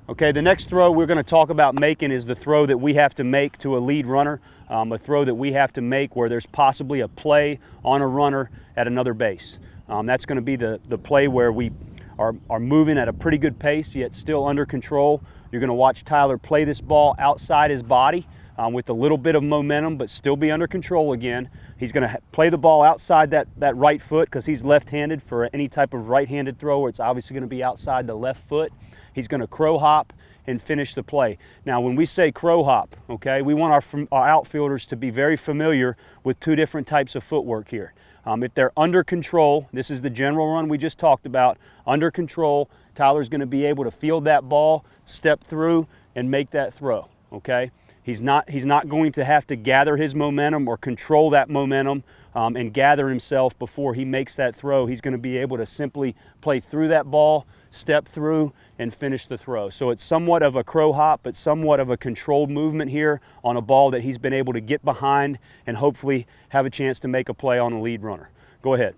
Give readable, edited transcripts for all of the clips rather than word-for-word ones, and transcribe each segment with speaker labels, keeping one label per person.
Speaker 1: Okay, the next throw we're going to talk about making is the throw that we have to make to a lead runner, a throw that we have to make where there's possibly a play on a runner at another base. That's going to be the play where we are moving at a pretty good pace, yet still under control. You're going to watch Tyler play this ball outside his body with a little bit of momentum, but still be under control again. He's going to play the ball outside that right foot because he's left-handed. For any type of right-handed thrower, it's obviously going to be outside the left foot. He's going to crow hop and finish the play. Now, when we say crow hop, okay, we want our outfielders to be very familiar with two different types of footwork here. If they're under control, this is the general run we just talked about, under control, Tyler's going to be able to field that ball, step through, and make that throw, okay? He's not going to have to gather his momentum or control that momentum and gather himself before he makes that throw. He's going to be able to simply play through that ball, step through, and finish the throw. So it's somewhat of a crow hop, but somewhat of a controlled movement here on a ball that he's been able to get behind and hopefully have a chance to make a play on a lead runner. Go ahead.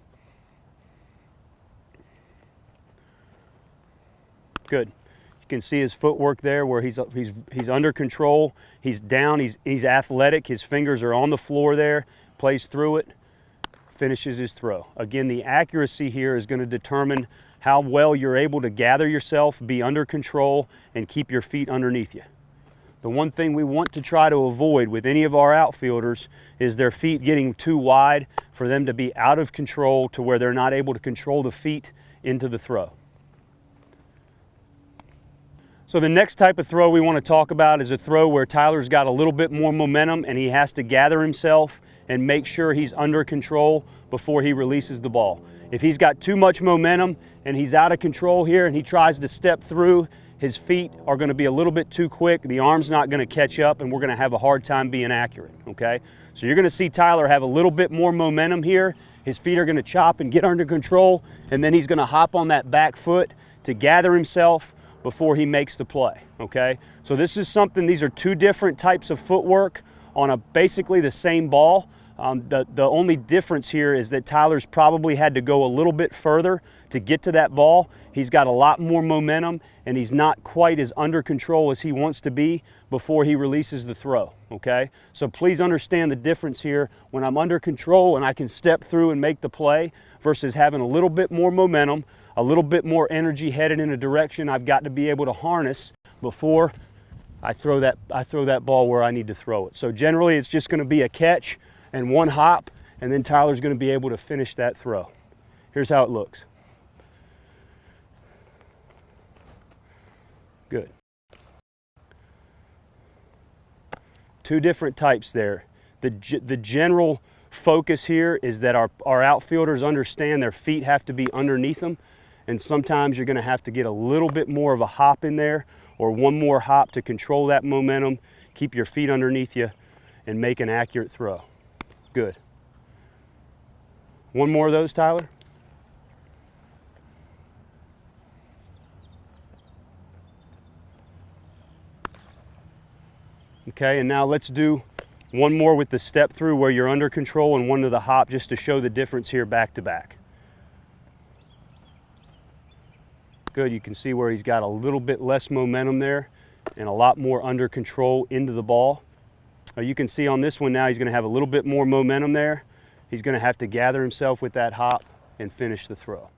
Speaker 1: Good. You can see his footwork there where he's under control. He's down, he's athletic. His fingers are on the floor there, plays through it, finishes his throw. Again, the accuracy here is going to determine how well you're able to gather yourself, be under control, and keep your feet underneath you. The one thing we want to try to avoid with any of our outfielders is their feet getting too wide for them to be out of control to where they're not able to control the feet into the throw. So the next type of throw we want to talk about is a throw where Tyler's got a little bit more momentum and he has to gather himself and make sure he's under control before he releases the ball. If he's got too much momentum and he's out of control here and he tries to step through, his feet are going to be a little bit too quick, the arm's not going to catch up, and we're going to have a hard time being accurate, okay? So you're going to see Tyler have a little bit more momentum here. His feet are going to chop and get under control, and then he's going to hop on that back foot to gather himself before he makes the play, okay? So this is something, these are two different types of footwork on basically the same ball. The only difference here is that Tyler's probably had to go a little bit further to get to that ball. He's got a lot more momentum and he's not quite as under control as he wants to be before he releases the throw, okay? So please understand the difference here when I'm under control and I can step through and make the play versus having a little bit more momentum, a little bit more energy headed in a direction I've got to be able to harness before I throw that ball where I need to throw it. So generally it's just going to be a catch and one hop, and then Tyler's going to be able to finish that throw. Here's how it looks. Good. Two different types there. The general focus here is that our outfielders understand their feet have to be underneath them, and sometimes you're going to have to get a little bit more of a hop in there or one more hop to control that momentum, keep your feet underneath you, and make an accurate throw. Good. One more of those, Tyler. Okay, and now let's do one more with the step through where you're under control and one to the hop just to show the difference here back to back. Good, you can see where he's got a little bit less momentum there and a lot more under control into the ball. You can see on this one now he's going to have a little bit more momentum there. He's going to have to gather himself with that hop and finish the throw.